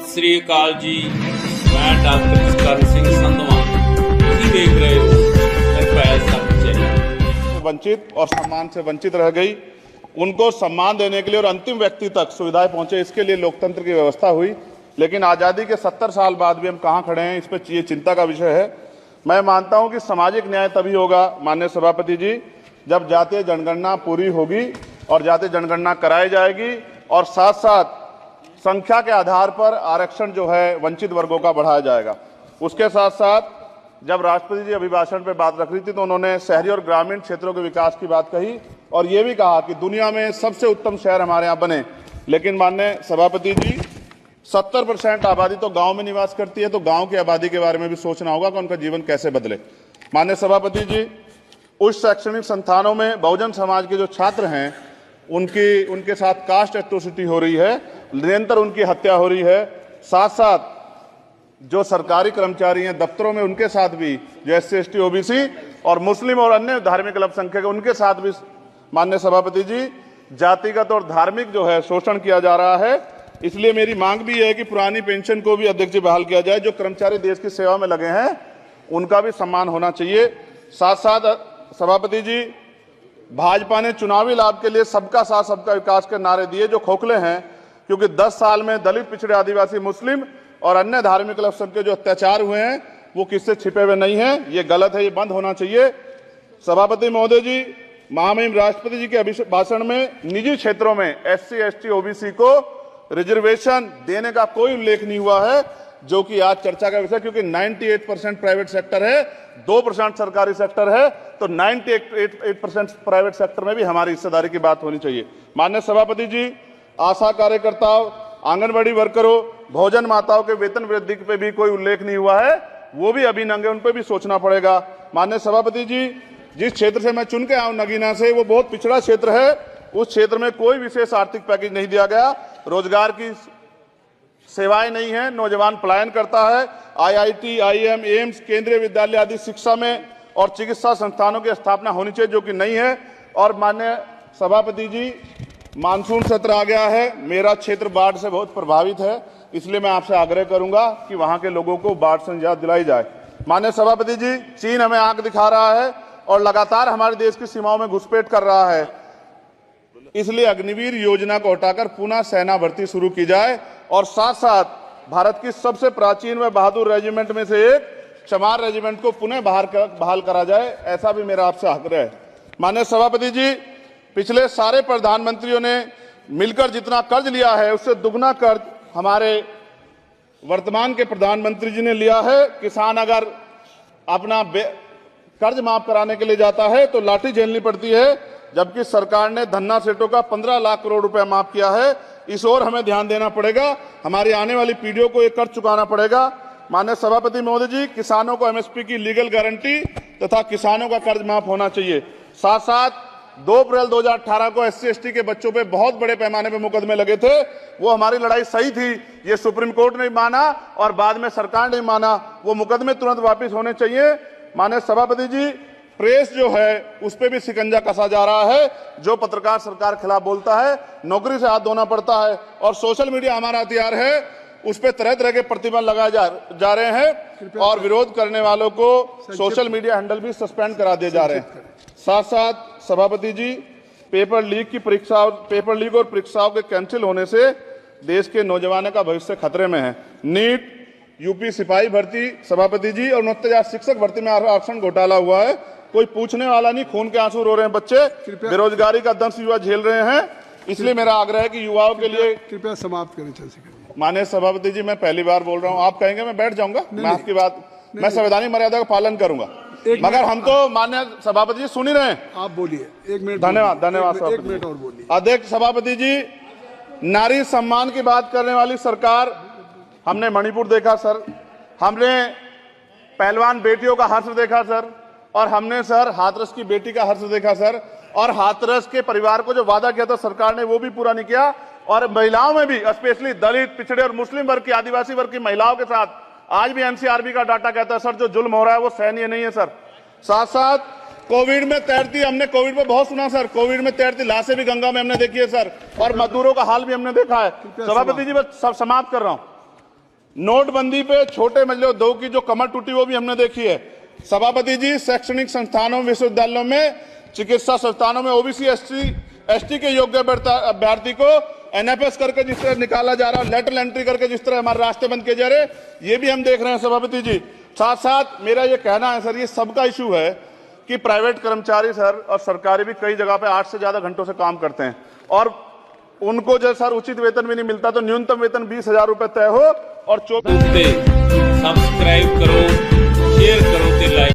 श्री अकाल जी, मैं डॉक्टर करण सिंह संधवा। ਤੁਸੀਂ देख रहे हो वंचित और सम्मान से वंचित रह गई, उनको सम्मान देने के लिए और अंतिम व्यक्ति तक सुविधाएं पहुंचे, इसके लिए लोकतंत्र की व्यवस्था हुई। लेकिन आज़ादी के 70 साल बाद भी हम कहां खड़े हैं, इस पर ये चिंता का विषय है। मैं मानता हूं कि सामाजिक न्याय तभी होगा माननीय सभापति जी, जब जातीय जनगणना पूरी होगी और जातीय जनगणना कराई जाएगी और साथ साथ संख्या के आधार पर आरक्षण जो है वंचित वर्गों का बढ़ाया जाएगा। उसके साथ साथ जब राष्ट्रपति जी अभिभाषण पर बात रख रही थी तो उन्होंने शहरी और ग्रामीण क्षेत्रों के विकास की बात कही और ये भी कहा कि दुनिया में सबसे उत्तम शहर हमारे यहाँ बने। लेकिन माननीय सभापति जी, 70% आबादी तो गांव में निवास करती है, तो गांव की आबादी के बारे में भी सोचना होगा कि उनका जीवन कैसे बदले। माननीय सभापति जी, उच्च शैक्षणिक संस्थानों में बहुजन समाज के जो छात्र हैं उनके साथ कास्ट एट्रोसिटी हो रही है, निरंतर उनकी हत्या हो रही है। साथ साथ जो सरकारी कर्मचारी हैं दफ्तरों में, उनके साथ भी जो SC ST OBC और मुस्लिम और अन्य धार्मिक अल्पसंख्यक उनके साथ भी माननीय सभापति जी जातिगत और धार्मिक जो है शोषण किया जा रहा है। इसलिए मेरी मांग भी है कि पुरानी पेंशन को भी अध्यक्ष जी बहाल किया जाए। जो कर्मचारी देश की सेवा में लगे हैं उनका भी सम्मान होना चाहिए। साथ साथ सभापति जी, भाजपा ने चुनावी लाभ के लिए सबका साथ सबका विकास के नारे दिए जो खोखले हैं, क्योंकि 10 साल में दलित, पिछड़े, आदिवासी, मुस्लिम और अन्य धार्मिक अल्पसंख्यक जो अत्याचार हुए हैं वो किससे छिपे हुए नहीं हैं। ये गलत है, ये बंद होना चाहिए। सभापति महोदय जी, महामहिम राष्ट्रपति जी के अभिभाषण में निजी क्षेत्रों में SC ST OBC को रिजर्वेशन देने का कोई उल्लेख नहीं हुआ है, जो कि आज चर्चा का विषय, क्योंकि 98% प्राइवेट सेक्टर है, 2% सरकारी सेक्टर है, तो 98% प्राइवेट सेक्टर में भी हमारी हिस्सेदारी की बात होनी चाहिए। माननीय सभापति जी, आशा कार्यकर्ताओं, आंगनबाड़ी वर्करों, भोजन माताओं के वेतन वृद्धि पे भी कोई उल्लेख नहीं हुआ है, वो भी अभी नंगे, उन पे भी सोचना पड़ेगा। माननीय सभापति जी, जिस क्षेत्र से मैं चुन के आऊं नगीना से, वो बहुत पिछड़ा क्षेत्र है, उस क्षेत्र में कोई विशेष आर्थिक पैकेज नहीं दिया गया, रोजगार की सेवाएं नहीं है, नौजवान पलायन करता है। IIT, IIM, एम्स, केंद्रीय विद्यालय आदि शिक्षा में और चिकित्सा संस्थानों की स्थापना होनी चाहिए, जो कि नहीं है। और माननीय सभापति जी, मानसून सत्र आ गया है, मेरा क्षेत्र बाढ़ से बहुत प्रभावित है, इसलिए मैं आपसे आग्रह करूंगा कि वहां के लोगों को बाढ़ से निजात दिलाई जाए। माननीय सभापति जी, चीन हमें आंख दिखा रहा है और लगातार हमारे देश की सीमाओं में घुसपैठ कर रहा है, इसलिए अग्निवीर योजना को हटाकर पुनः सेना भर्ती शुरू की जाए और साथ साथ भारत की सबसे प्राचीन व बहादुर रेजिमेंट में से एक चमार रेजिमेंट को पुनः बहाल करा जाए, ऐसा भी मेरा आपसे आग्रह है। माननीय सभापति जी, पिछले सारे प्रधानमंत्रियों ने मिलकर जितना कर्ज लिया है उससे दुगना कर्ज हमारे वर्तमान के प्रधानमंत्री जी ने लिया है। किसान अगर अपना कर्ज माफ कराने के लिए जाता है तो लाठी झेलनी पड़ती है, जबकि सरकार ने धन्ना सेठों का 15 लाख करोड़ रुपया माफ किया है। इस ओर हमें ध्यान देना पड़ेगा, हमारी आने वाली पीढ़ियों को ये कर्ज चुकाना पड़ेगा। माननीय सभापति महोदय जी, किसानों को MSP की लीगल गारंटी तथा किसानों का कर्ज माफ होना चाहिए। साथ साथ 2 अप्रैल 2018 को SC ST के बच्चों पे बहुत बड़े पैमाने पे मुकदमे लगे थे, वो हमारी लड़ाई सही थी, ये सुप्रीम कोर्ट ने माना और बाद में सरकार ने माना, वो मुकदमे तुरंत वापस होने चाहिए। माननीय सभापति जी, प्रेस जो है उस पर भी शिकंजा कसा जा रहा है, जो पत्रकार सरकार के खिलाफ बोलता है नौकरी से हाथ धोना पड़ता है, और सोशल मीडिया हमारा हथियार है, उस पर तरह तरह के प्रतिबंध लगाए जा रहे हैं और विरोध करने वालों को सोशल मीडिया हैंडल भी सस्पेंड करा दिए जा रहे हैं। साथ साथ सभापति जी, पेपर लीक और परीक्षाओं के कैंसिल होने से देश के नौजवानों का भविष्य खतरे में है। नीट, यूपी सिपाही भर्ती सभापति जी और 69,000 शिक्षक भर्ती में आरक्षण घोटाला हुआ है, कोई पूछने वाला नहीं, खून के आंसू रो रहे हैं बच्चे, बेरोजगारी का दंश युवा झेल रहे हैं। इसलिए मेरा आग्रह है कि युवाओं के लिए कृपया समाप्त करें। माननीय सभापति जी, मैं पहली बार बोल रहा हूँ, आप कहेंगे मैं बैठ जाऊंगा, मैं आपकी बात, मैं संवैधानिक मर्यादा का पालन करूंगा, मगर हम तो माननीय सभापति जी सुन ही रहे हैं। आप बोलिए, 1 मिनट। धन्यवाद। 1 मिनट और बोलिए। अध्यक्ष सभापति जी, नारी सम्मान की बात करने वाली सरकार, हमने मणिपुर देखा सर, हमने पहलवान बेटियों का हर्ष देखा सर, और हमने सर हाथरस की बेटी का हर्ष देखा सर, और हाथरस के परिवार को जो वादा किया था सरकार ने वो भी पूरा नहीं किया। और महिलाओं में भी, स्पेशली दलित, पिछड़े और मुस्लिम वर्ग की, आदिवासी वर्ग की महिलाओं के साथ आज भी NCRB का डाटा कहता है सर जो जुल्म हो रहा है वो सहनीय नहीं है सर। साथ साथ कोविड में तैरती, हमने कोविड में बहुत सुना सर, कोविड में तैरती लाशें भी गंगा में हमने देखी है सर, और मजदूरों का हाल भी हमने देखा है। सभापति जी, मैं सब समाप्त कर रहा हूं। नोटबंदी पे छोटे मझले उद्योग की जो कमर टूटी वो भी हमने देखी है। सभापति जी, शैक्षणिक संस्थानों, विश्वविद्यालयों में, चिकित्सा संस्थानों में ओबीसी एसटी के योग्य अभ्यर्थी को एनएफएस करके जिस तरह निकाला जा रहा है, लेटरल एंट्री करके जिस तरह हमारे रास्ते बंद किए जा रहे, ये भी हम देख रहे हैं सभापति जी। साथ साथ मेरा ये कहना है सर, ये सबका इशू है कि प्राइवेट कर्मचारी सर और सरकारी भी कई जगह पे 8 से ज्यादा घंटों से काम करते हैं और उनको जो सर उचित वेतन भी नहीं मिलता, तो न्यूनतम वेतन 20,000 रुपए तय हो और सब्सक्राइब करो, शेयर करो ते लाइक